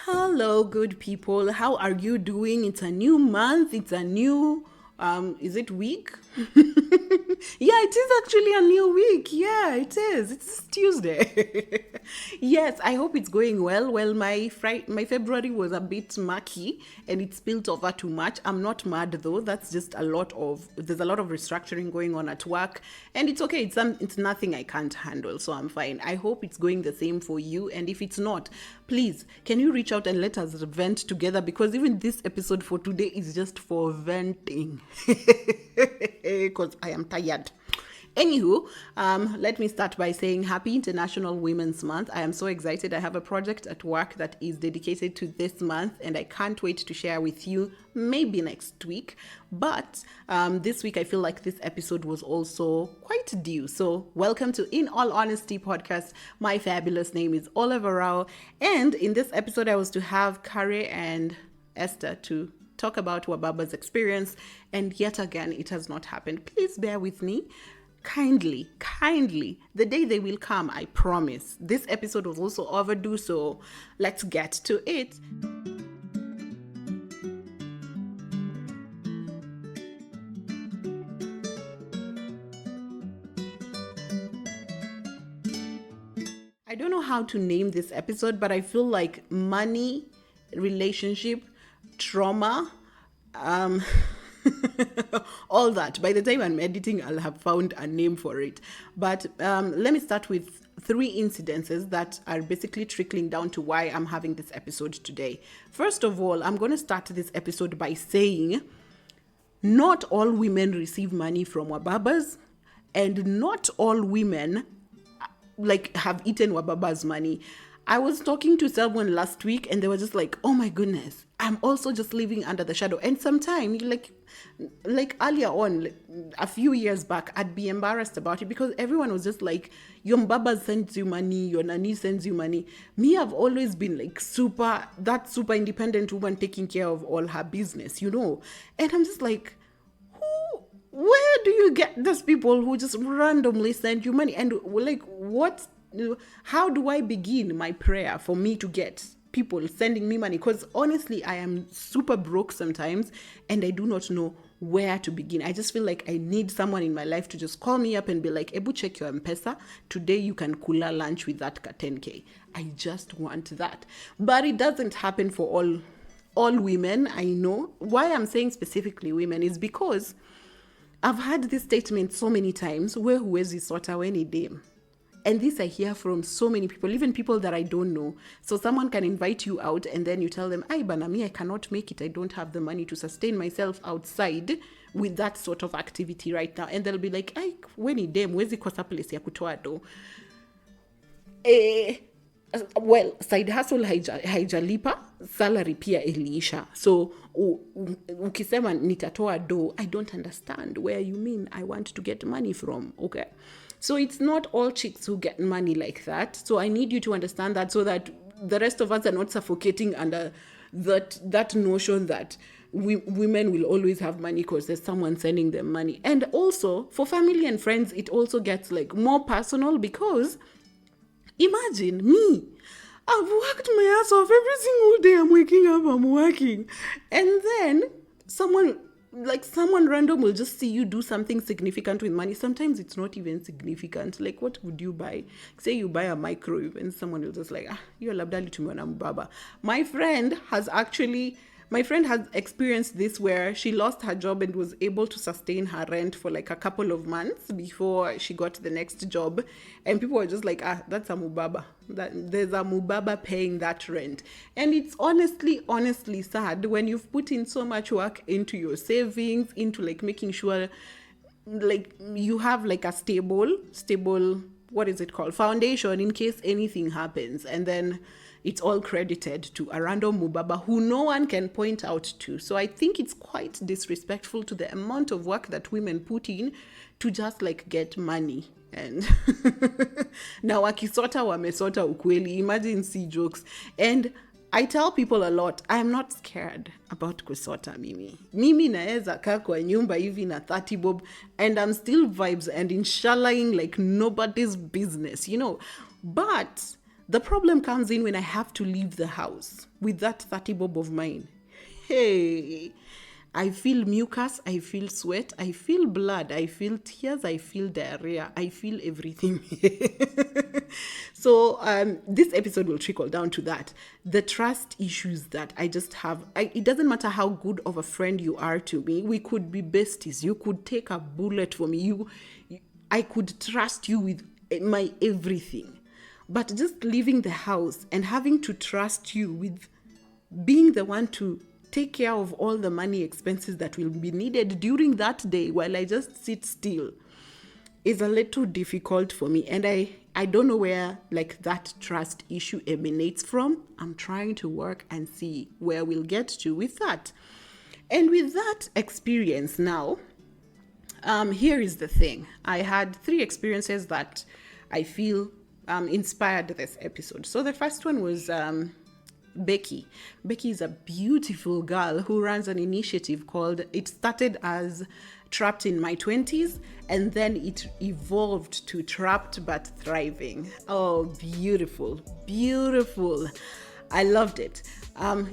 Hello, good people. How are you doing? It's a new month. It's a new, is it week? Yeah, it is actually a new week. Yeah, it is. It's Tuesday. Yes, I hope it's going well. Well, my February was a bit murky and it spilled over too much. I'm not mad though. That's just there's a lot of restructuring going on at work, and it's okay. It's nothing I can't handle, so I'm fine. I hope it's going the same for you, and if it's not, please, can you reach out and let us vent together? Because even this episode for today is just for venting. Because I am tired. Anywho, let me start by saying Happy International Women's Month. I am so excited. I have a project at work that is dedicated to this month, and I can't wait to share with you maybe next week. But this week, I feel like this episode was also quite due. So welcome to In All Honesty podcast. My fabulous name is Oliver Rao. And in this episode, I was to have Kare and Esther to talk about Wababa's experience. And yet again, it has not happened. Please bear with me. Kindly, the day they will come, I promise. This episode was also overdue, so let's get to it. I don't know how to name this episode, but I feel like money, relationship, trauma, all that. By the time I'm editing, I'll have found a name for it. But let me start with 3 incidences that are basically trickling down to why I'm having this episode today. First of all, I'm going to start this episode by saying not all women receive money from Wababas, and not all women have eaten Wababa's money. I was talking to someone last week and they were just like, oh my goodness, I'm also just living under the shadow. And sometimes, like earlier on, a few years back, I'd be embarrassed about it because everyone was just like, your mbaba sends you money, your nani sends you money. Me, I've always been like super independent woman taking care of all her business, And I'm just like, where do you get these people who just randomly send you money? And how do I begin my prayer for me to get people sending me money? Because honestly, I am super broke sometimes and I do not know where to begin. I just feel like I need someone in my life to just call me up and be like, Ebu, check your M-Pesa. Today you can cooler lunch with that 10K. I just want that. But it doesn't happen for all women, I know. Why I'm saying specifically women is because I've heard this statement so many times, where huwezi sota weni dem. And this I hear from so many people, even people that I don't know. So someone can invite you out and then you tell them, ay banami, I cannot make it. I don't have the money to sustain myself outside with that sort of activity right now. And they'll be like, ay, weni dem, wezi kosa place ya kutoa do. Well, side hustle haijalipa, salary pia iliisha. So ukisema nitatoa do, I don't understand where you mean I want to get money from. Okay. So it's not all chicks who get money like that. So I need you to understand that so that the rest of us are not suffocating under that notion that women will always have money because there's someone sending them money. And also for family and friends, it also gets more personal because imagine me. I've worked my ass off every single day. I'm waking up, I'm working. And then someone random will just see you do something significant with money. Sometimes it's not even significant. Like, what would you buy? Say you buy a microwave and someone will just like, you're labdali tumeona mbaba. My friend has experienced this where she lost her job and was able to sustain her rent for a couple of months before she got the next job. And people were just like, that's a mubaba. There's a mubaba paying that rent. And it's honestly sad when you've put in so much work into your savings, into making sure you have a stable, what is it called? Foundation in case anything happens. And then it's all credited to a random mubaba who no one can point out to. So I think it's quite disrespectful to the amount of work that women put in to just get money. And now wakisota wamesota ukweli. Imagine see jokes. And I tell people a lot, I'm not scared about kusota mimi. Mimi naeza kaa kwa nyumba hivi na 30 bob and I'm still vibes and inshallahing like nobody's business, But The problem comes in when I have to leave the house with that 30 bob of mine. Hey, I feel mucus, I feel sweat, I feel blood, I feel tears, I feel diarrhea, I feel everything. So this episode will trickle down to that. The trust issues that I just have. It doesn't matter how good of a friend you are to me. We could be besties. You could take a bullet for me. I could trust you with my everything. But just leaving the house and having to trust you with being the one to take care of all the money expenses that will be needed during that day while I just sit still is a little difficult for me. And I don't know where like that trust issue emanates from. I'm trying to work and see where we'll get to with that. And with that experience now, here is the thing. I had 3 experiences that I feel inspired this episode. So the first one was Becky. Becky is a beautiful girl who runs an initiative called, it started as Trapped in My 20s, and then it evolved to Trapped but Thriving. Oh, beautiful, beautiful. I loved it.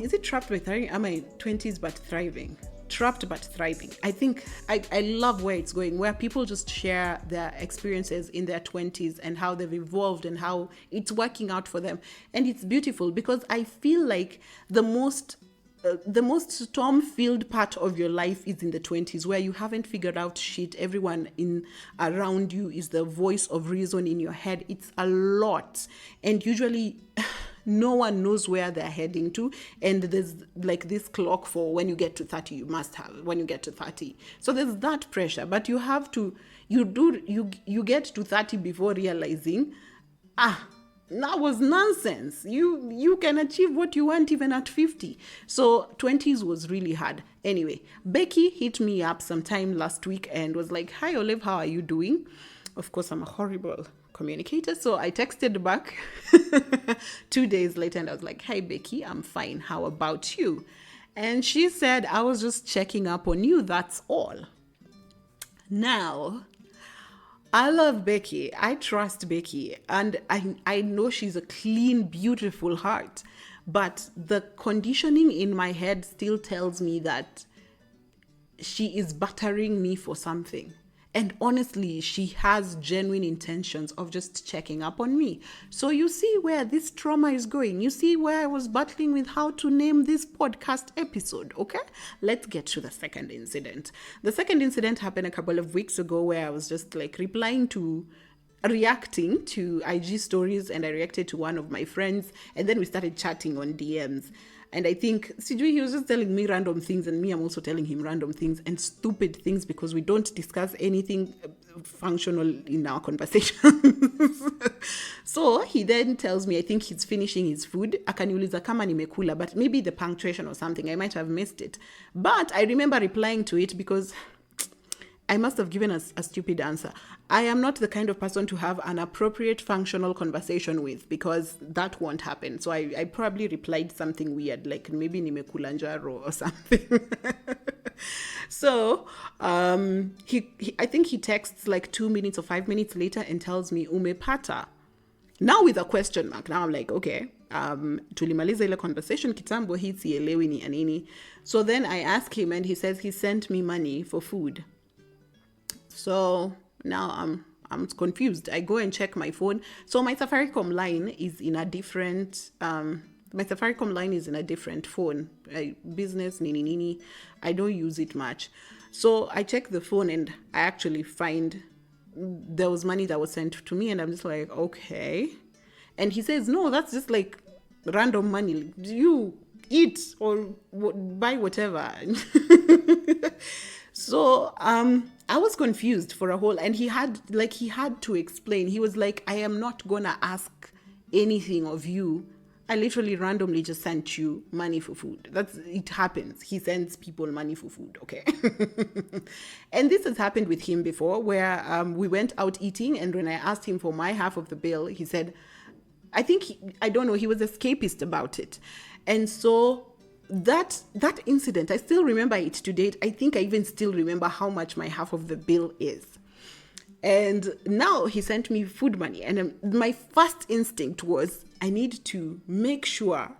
Is it Trapped but Thriving? Am I 20s but Thriving? Trapped but Thriving. I think I love where it's going, where people just share their experiences in their 20s and how they've evolved and how it's working out for them. And it's beautiful because I feel like the most storm-filled part of your life is in the 20s, where you haven't figured out shit. Everyone in around you is the voice of reason in your head. It's a lot. And usually no one knows where they're heading to, and there's like this clock for when you get to 30 you must have when you get to 30. So there's that pressure, but you have to you get to 30 before realizing that was nonsense. You can achieve what you want even at 50. So 20s was really hard. Anyway, Becky hit me up sometime last week and was like, "Hi Olive, how are you doing?" Of course, I'm a horrible communicator, so I texted back 2 days later and I was like, "Hi Becky, I'm fine. How about you?" And she said, "I was just checking up on you, that's all." Now, I love Becky. I trust Becky. And I know she's a clean, beautiful heart. But the conditioning in my head still tells me that she is buttering me for something. And honestly, she has genuine intentions of just checking up on me. So you see where this trauma is going. You see where I was battling with how to name this podcast episode, okay? Let's get to the second incident. The second incident happened a couple of weeks ago where I was just like reacting to IG stories, and I reacted to one of my friends, and then we started chatting on DMs. And I think Sijui, he was just telling me random things, and me, I'm also telling him random things and stupid things because we don't discuss anything functional in our conversations. So he then tells me, I think he's finishing his food. Akaniuliza kama nimekula, but maybe the punctuation or something, I might have missed it. But I remember replying to it because I must have given us a stupid answer. I am not the kind of person to have an appropriate functional conversation with, because that won't happen. So I probably replied something weird, like maybe nimekula njaro or something. So he I think he texts like 2 minutes or 5 minutes later and tells me umepata. Now with a question mark. Now I'm like, okay. Tulimaliza ile conversation kitambo, hii sielewi ni anini. So then I ask him and he says he sent me money for food. So now I'm confused. I go and check my phone. So my Safaricom line is in a different phone. Business nini. I don't use it much. So I check the phone and I actually find there was money that was sent to me, and I'm just like, okay. And he says, no, that's just like random money. You eat or buy whatever. So I was confused for a whole, and he had to explain. He was like, I am not gonna ask anything of you. I literally randomly just sent you money for food. It happens. He sends people money for food, okay? And this has happened with him before, where we went out eating, and when I asked him for my half of the bill, he said, I don't know, he was escapist about it. And so that incident, I still remember it to date. I think I even still remember how much my half of the bill is. And now he sent me food money. And my first instinct was, I need to make sure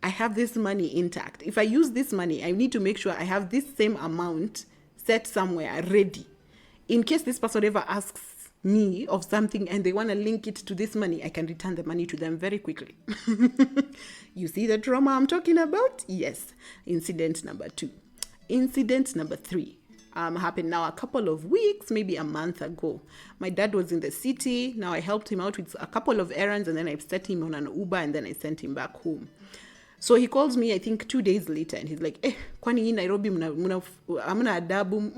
I have this money intact. If I use this money, I need to make sure I have this same amount set somewhere ready. In case this person ever asks me of something and they want to link it to this money, I can return the money to them very quickly. You see the trauma I'm talking about? Yes. Incident number 2. Incident number 3 happened now a couple of weeks, maybe a month ago. My dad was in the city. Now I helped him out with a couple of errands, and then I set him on an Uber, and then I sent him back home. So he calls me, I think 2 days later, and he's like, kwani hii Nairobi amna adabu?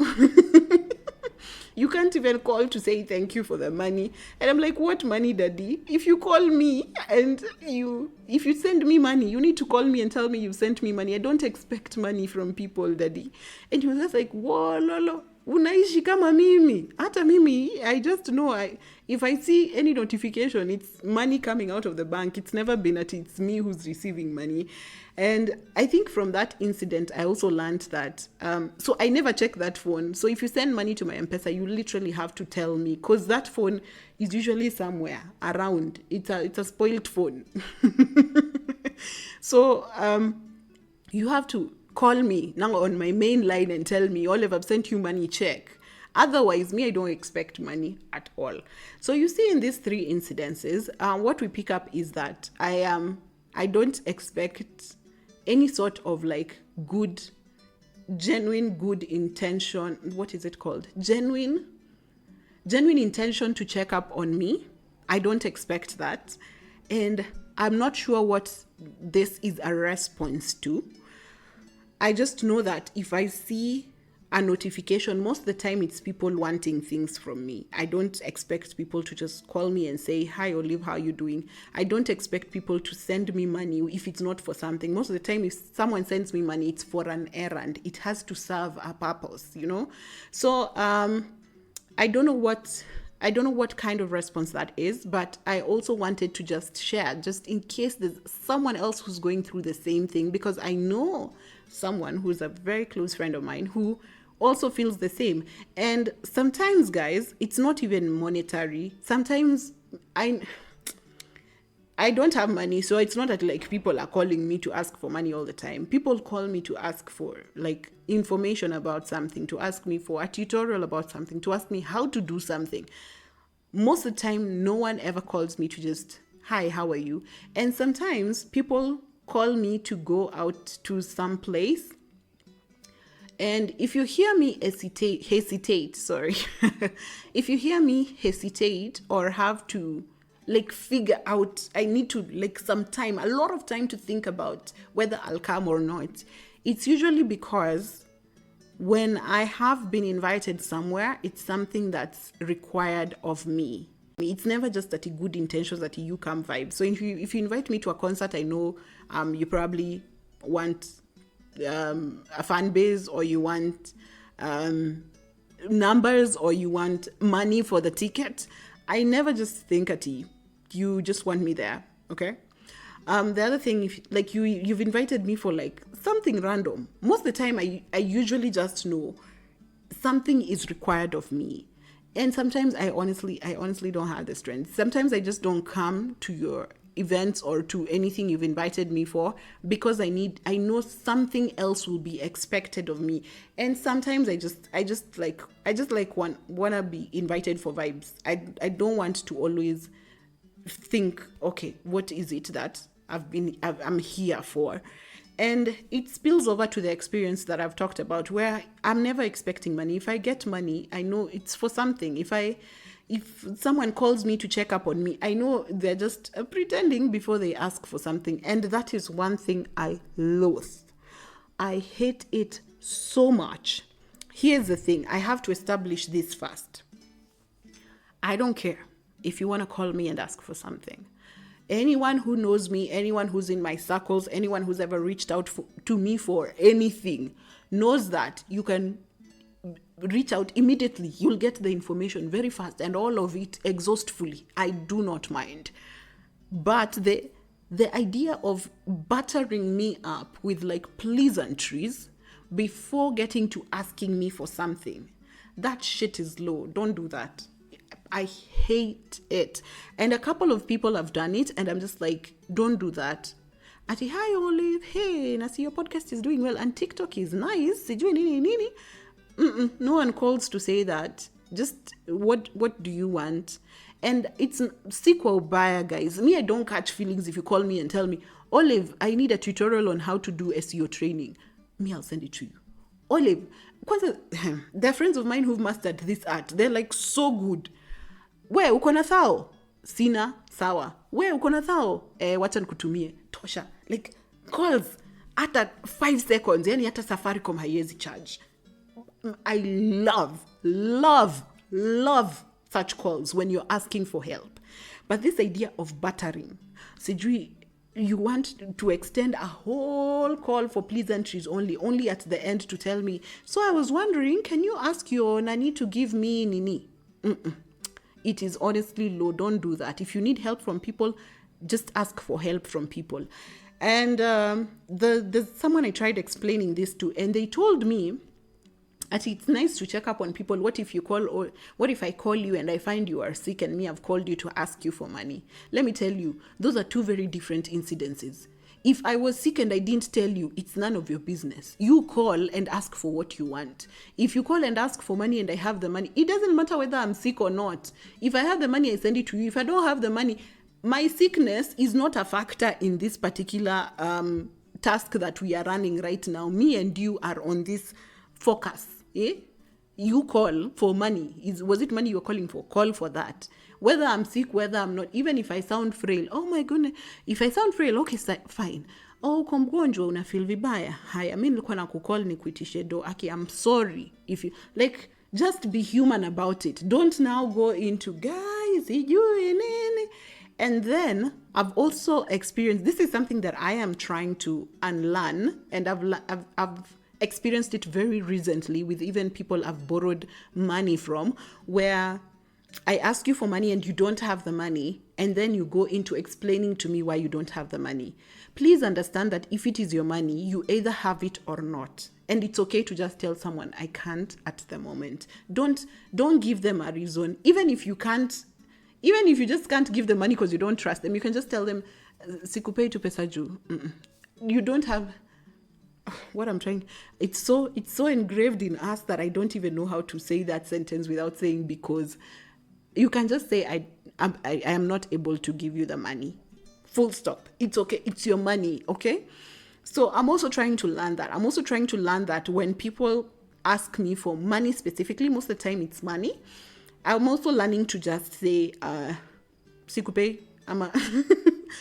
You can't even call to say thank you for the money. And I'm like, what money, daddy? If you call me and if you send me money, you need to call me and tell me you sent me money. I don't expect money from people, daddy. And he was just like, whoa, lolo, unaishi kama mimi. Hata mimi, I just know, if I see any notification, it's money coming out of the bank. It's never been that it's me who's receiving money. And I think from that incident, I also learned that, so I never check that phone. So if you send money to my M-Pesa, you literally have to tell me, because that phone is usually somewhere around. It's a spoiled phone. So you have to call me now on my main line and tell me, Olive, I've sent you money, check. Otherwise, me, I don't expect money at all. So you see in these 3 incidences, what we pick up is that I don't expect any sort of like genuine good intention. What is it called? Genuine intention to check up on me. I don't expect that. And I'm not sure what this is a response to. I just know that if I see a notification, most of the time it's people wanting things from me. I don't expect people to just call me and say, hi, Olive, how are you doing? I don't expect people to send me money if it's not for something. Most of the time, if someone sends me money, it's for an errand. It has to serve a purpose, you know? So I don't know what kind of response that is, but I also wanted to just share, just in case there's someone else who's going through the same thing, because I know someone who's a very close friend of mine who also feels the same. And sometimes, guys, it's not even monetary. Sometimes I don't have money, so it's not that like people are calling me to ask for money all the time. People call me to ask for like information about something, to ask me for a tutorial about something, to ask me how to do something. Most of the time, no one ever calls me to just, hi, how are you? And sometimes people call me to go out to some place. And if you hear me hesitate, if you hear me hesitate or have to like figure out, I need to like some time, a lot of time to think about whether I'll come or not, it's usually because when I have been invited somewhere, it's something that's required of me. It's never just that good intentions that you come vibe. So if you invite me to a concert, I know you probably want a fan base, or you want numbers, or you want money for the ticket. I never just think at you just want me there, okay? The other thing, if like you've invited me for like something random, most of the time I usually just know something is required of me. And sometimes I honestly don't have the strength. Sometimes I just don't come to your events or to anything you've invited me for, because I know something else will be expected of me. And sometimes I just wanna be invited for vibes. I don't want to always think, okay, what is it that I'm here for? And it spills over to the experience that I've talked about, where I'm never expecting money. If I get money, I know it's for something. If someone calls me to check up on me, I know they're just pretending before they ask for something. And that is one thing I loathe. I hate it so much. Here's the thing. I have to establish this first. I don't care if you want to call me and ask for something. Anyone who knows me, anyone who's in my circles, anyone who's ever reached out to me for anything knows that you can reach out immediately. You'll get the information very fast, and all of it exhaustively. I do not mind. But the idea of buttering me up with like pleasantries before getting to asking me for something, that shit is low. Don't do that. I hate it. And a couple of people have done it, and I'm just like, don't do that. Ati, hi Olive, hey, I see your podcast is doing well and TikTok is nice. Sijui nini nini. No one calls to say that. Just what do you want? And it's sequel buyer, guys. Me, I don't catch feelings if you call me and tell me, Olive, I need a tutorial on how to do SEO training. Me, I'll send it to you. Olive, there are friends of mine who've mastered this art. They're like so good. Where uko na thao? Sina, sawa. Where uko na thao? Wacha nikutumie. Tosha. Like, calls hata 5 seconds. Yani hata Safaricom haiwezi charge. I love such calls when you're asking for help. But this idea of battering, sijui, you want to extend a whole call for pleasantries only at the end to tell me, so I was wondering, can you ask your nani to give me nini? It is honestly low. Don't do that. If you need help from people, just ask for help from people. And there's someone I tried explaining this to, and they told me, actually, it's nice to check up on people. What if I call you and I find you are sick and me, I've called you to ask you for money? Let me tell you, those are two very different incidences. If I was sick and I didn't tell you, it's none of your business. You call and ask for what you want. If you call and ask for money and I have the money, it doesn't matter whether I'm sick or not. If I have the money, I send it to you. If I don't have the money, my sickness is not a factor in this particular task that we are running right now. Me and you are on this focus. You call for money. Was it money you're calling for? Call for that. Whether I'm sick, whether I'm not, even if I sound frail. Oh my goodness. If I sound frail, okay, fine. Oh, uko mgonjwa, una feel vibaya. Haya, mimi nilikuwa nakukall nikuitishe do. Okay, I'm sorry. If you like, just be human about it. Don't now go into guys, and then I've also experienced, this is something that I am trying to unlearn, and I've experienced it very recently with even people I've borrowed money from, where I ask you for money and you don't have the money, and then you go into explaining to me why you don't have the money. Please understand that if it is your money, you either have it or not. And it's okay to just tell someone, I can't at the moment. Don't give them a reason. Even if you just can't give them money because you don't trust them, you can just tell them, sikupei tu pesa juu. You don't have what I'm trying. It's so engraved in us that I don't even know how to say that sentence without saying because. You can just say, I am not able to give you the money. Full stop. It's okay. It's your money, okay? So I'm also trying to learn that. I'm also trying to learn that when people ask me for money specifically, most of the time it's money. I'm also learning to just say, sikupei, ama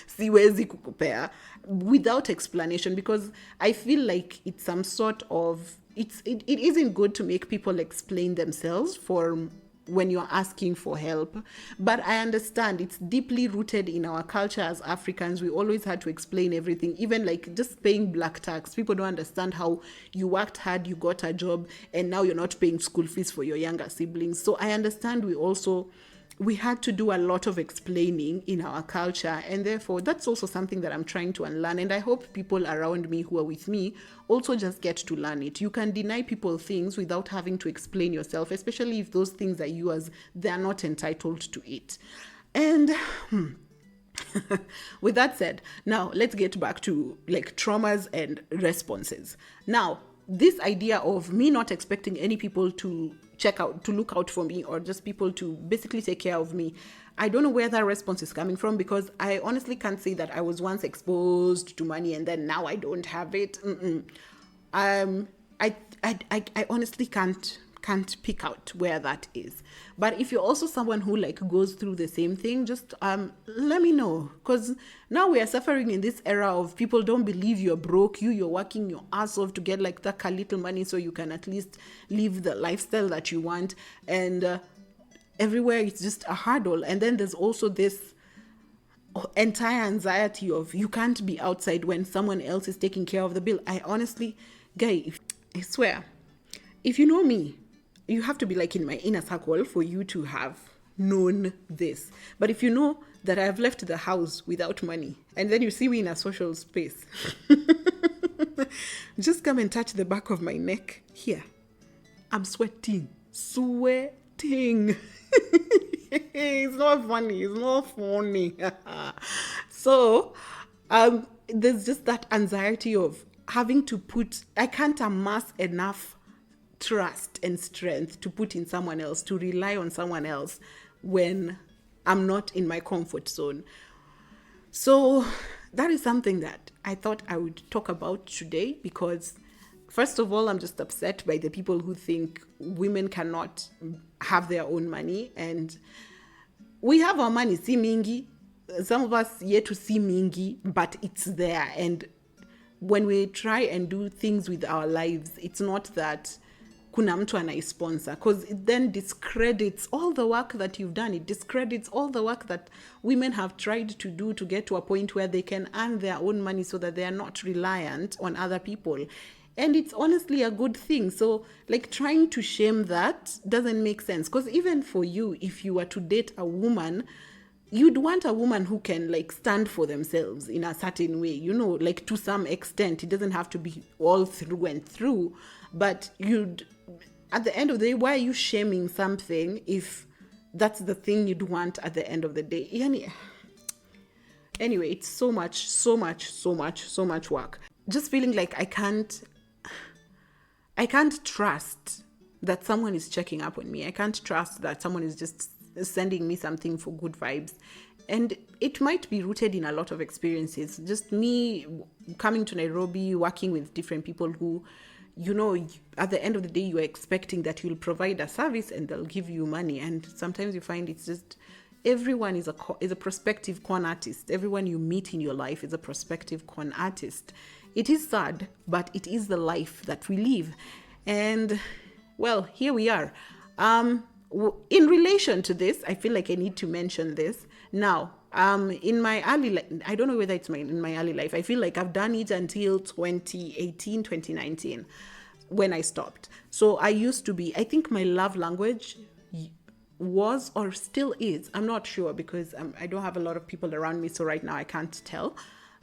siwezi kukupea, without explanation, because I feel like it's some sort of, it isn't good to make people explain themselves for when you're asking for help. But I understand it's deeply rooted in our culture as Africans. We always had to explain everything, even like just paying black tax. People don't understand how you worked hard, you got a job, and now you're not paying school fees for your younger siblings. So I understand we had to do a lot of explaining in our culture, and therefore that's also something that I'm trying to unlearn, and I hope people around me who are with me also just get to learn it. You can deny people things without having to explain yourself, especially if those things are yours. They're not entitled to it. And with that said, now let's get back to like traumas and responses. Now, this idea of me not expecting any people to look out for me, or just people to basically take care of me, I don't know where that response is coming from, because I honestly can't say that I was once exposed to money and then now I don't have it. I honestly can't pick out where that is. But if you're also someone who like goes through the same thing, just let me know, because now we are suffering in this era of people don't believe you're broke. You're working your ass off to get like that little money so you can at least live the lifestyle that you want, and everywhere it's just a hurdle. And then there's also this entire anxiety of you can't be outside when someone else is taking care of the bill. I honestly, I swear, if you know me, you have to be like in my inner circle for you to have known this. But if you know that I've left the house without money, and then you see me in a social space, just come and touch the back of my neck here. I'm sweating. It's not funny. It's not funny. So, there's just that anxiety of having to I can't amass enough trust and strength to put in someone else, to rely on someone else when I'm not in my comfort zone. So that is something that I thought I would talk about today because, first of all, I'm just upset by the people who think women cannot have their own money. And we have our money, si mingi. Some of us yet to see mingi, but it's there. And when we try and do things with our lives, it's not that kuna mtu anaisponsor, because it then discredits all the work that you've done. It discredits all the work that women have tried to do to get to a point where they can earn their own money so that they are not reliant on other people. And it's honestly a good thing. So, like, trying to shame that doesn't make sense. Because even for you, if you were to date a woman, you'd want a woman who can, like, stand for themselves in a certain way, you know, like, to some extent. It doesn't have to be all through and through. But at the end of the day, why are you shaming something if that's the thing you'd want at the end of the day? Anyway, it's so much work. Just feeling like I can't trust that someone is checking up on me. I can't trust that someone is just sending me something for good vibes. And it might be rooted in a lot of experiences. Just me coming to Nairobi, working with different people who, you know, at the end of the day, you are expecting that you'll provide a service and they'll give you money. And sometimes you find it's just, everyone is a prospective con artist. Everyone you meet in your life is a prospective con artist. It is sad, but it is the life that we live. And, well, here we are. In relation to this, I feel like I need to mention this. Now, in my early life, I don't know whether it's in my early life, I feel like I've done it until 2018, 2019, when I stopped. So I used to be, I think my love language was or still is, I'm not sure because I don't have a lot of people around me, so right now I can't tell.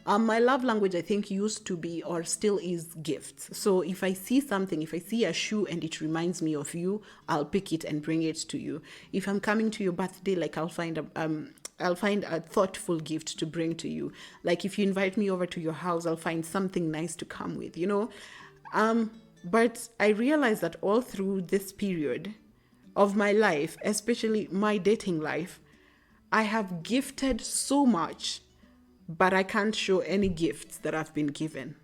My love language, I think, used to be or still is gifts. So if I see something, if I see a shoe and it reminds me of you, I'll pick it and bring it to you. If I'm coming to your birthday, like I'll find a thoughtful gift to bring to you. Like if you invite me over to your house, I'll find something nice to come with, you know. But I realized that all through this period of my life, especially my dating life, I have gifted so much, but I can't show any gifts that I've been given.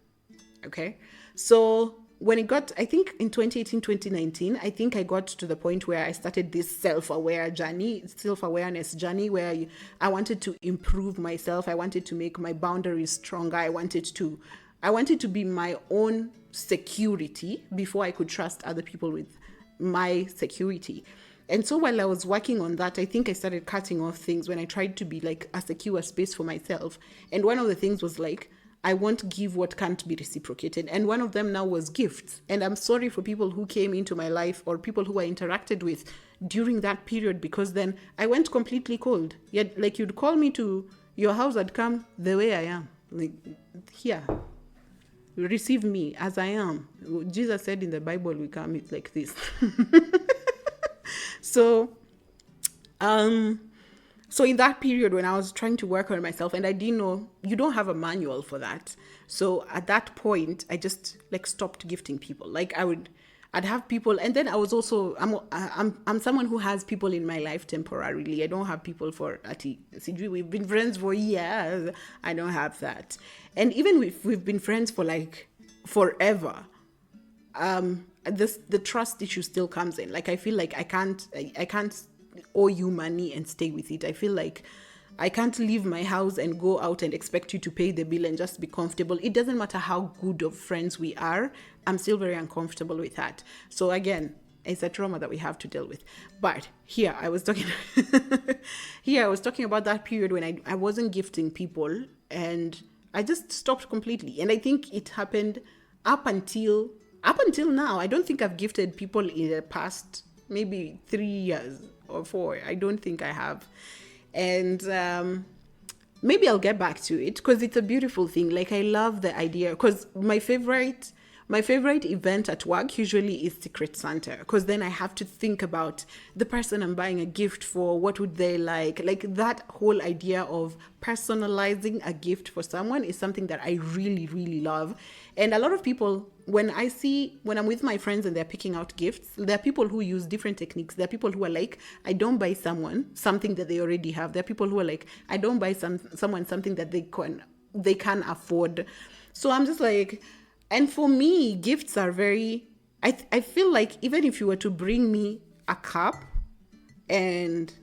Okay? So when it got, I think in 2018, 2019, I think I got to the point where I started this self-awareness journey where I wanted to improve myself. I wanted to make my boundaries stronger. I wanted to be my own security before I could trust other people with my security. And so while I was working on that, I think I started cutting off things when I tried to be like a secure space for myself. And one of the things was like, I won't give what can't be reciprocated. And one of them now was gifts. And I'm sorry for people who came into my life or people who I interacted with during that period, because then I went completely cold. Yet, like, you'd call me to your house, I'd come the way I am. Like, here, receive me as I am. Jesus said in the Bible, we come like this. So in that period when I was trying to work on myself, and I didn't know, you don't have a manual for that. So at that point, I just like stopped gifting people. Like I'd have people, and then I was also, I'm someone who has people in my life temporarily. I don't have people for, we've been friends for years. I don't have that. And even if we've been friends for like forever, the trust issue still comes in. Like I feel like I can't owe you money and stay with it. I feel like I can't leave my house and go out and expect you to pay the bill and just be comfortable. It doesn't matter how good of friends we are. I'm still very uncomfortable with that. So again, it's a trauma that we have to deal with. But here I was talking about that period when I wasn't gifting people and I just stopped completely. And I think it happened up until now. I don't think I've gifted people in the past maybe 3 years or 4. I don't think I have. And maybe I'll get back to it because it's a beautiful thing. Like I love the idea, because my favorite my favorite event at work usually is Secret Santa, because then I have to think about the person I'm buying a gift for. What would they like? Like, that whole idea of personalizing a gift for someone is something that I really, really love. And a lot of people, when I'm with my friends and they're picking out gifts, there are people who use different techniques. There are people who are like, I don't buy someone something that they already have. There are people who are like, I don't buy someone something that they can afford. So I'm just like, and for me, gifts are very, I feel like even if you were to bring me a cup, and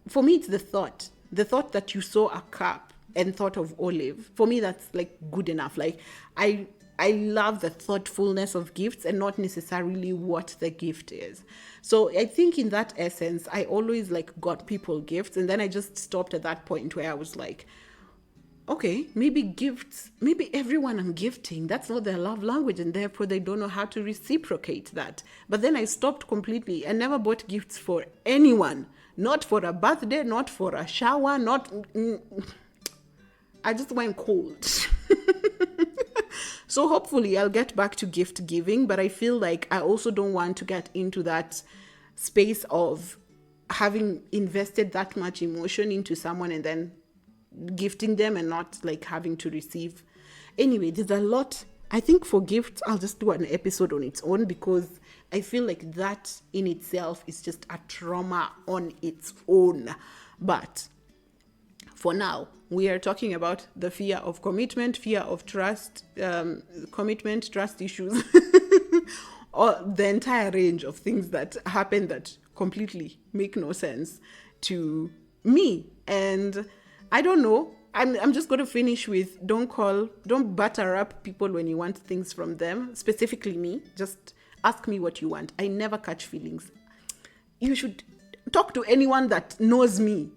for me, it's the thought that you saw a cup and thought of Olive. For me, that's like good enough. Like, I love the thoughtfulness of gifts and not necessarily what the gift is. So I think in that essence, I always like got people gifts. And then I just stopped at that point where I was like, okay, maybe everyone I'm gifting, that's not their love language, and therefore they don't know how to reciprocate that. But then I stopped completely and never bought gifts for anyone. Not for a birthday, not for a shower, I just went cold. So hopefully I'll get back to gift giving, but I feel like I also don't want to get into that space of having invested that much emotion into someone and then gifting them and not like having to receive. Anyway, there's a lot. I think for gifts, I'll just do an episode on its own, because I feel like that in itself is just a trauma on its own. But for now, we are talking about the fear of commitment, fear of trust, commitment, trust issues, or the entire range of things that happen that completely make no sense to me. And I don't know. I'm just going to finish with don't butter up people when you want things from them, specifically me. Just ask me what you want. I never catch feelings. You should talk to anyone that knows me.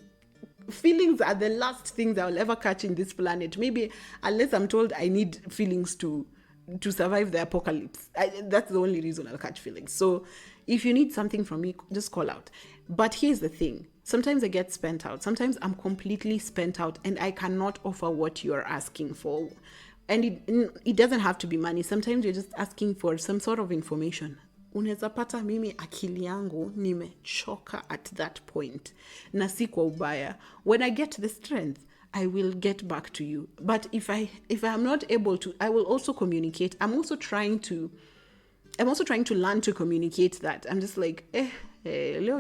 Feelings are the last things I'll ever catch in this planet. Maybe unless I'm told I need feelings to survive the apocalypse. That's the only reason I'll catch feelings. So if you need something from me, just call out. But here's the thing. Sometimes I get spent out. Sometimes I'm completely spent out and I cannot offer what you're asking for. And it doesn't have to be money. Sometimes you're just asking for some sort of information. Unaweza pata mimi akili yangu nimechoka at that point. Na si kwa ubaya. When I get the strength, I will get back to you. But if I'm not able to, I will also communicate. I'm also trying to learn to communicate that. I'm just like, Leo,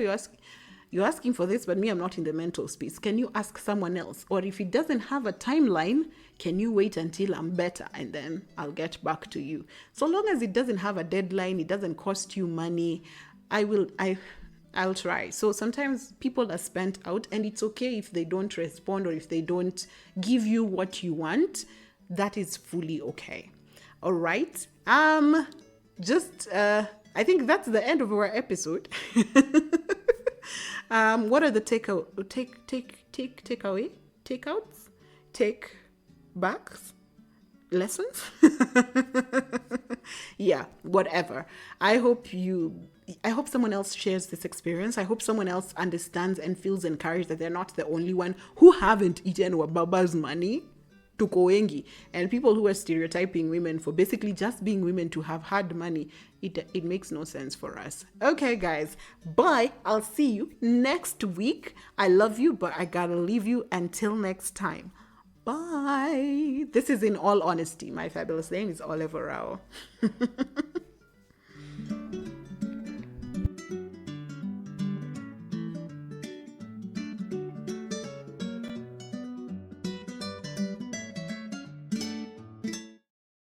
you're asking for this, but me, I'm not in the mental space. Can you ask someone else? Or if it doesn't have a timeline, can you wait until I'm better and then I'll get back to you? So long as it doesn't have a deadline, it doesn't cost you money, I'll try. So sometimes people are spent out, and it's okay if they don't respond or if they don't give you what you want. That is fully okay. All right. I think that's the end of our episode. What are the takebacks, lessons? Yeah, whatever. I hope someone else shares this experience. I hope someone else understands and feels encouraged that they're not the only one who haven't eaten Wababa's money. Tuko wengi, and people who are stereotyping women for basically just being women to have had money, it makes no sense for us. Okay, guys, bye. I'll see you next week. I love you, but I gotta leave you until next time. Bye. This is in all honesty. My fabulous name is Oliver Rao.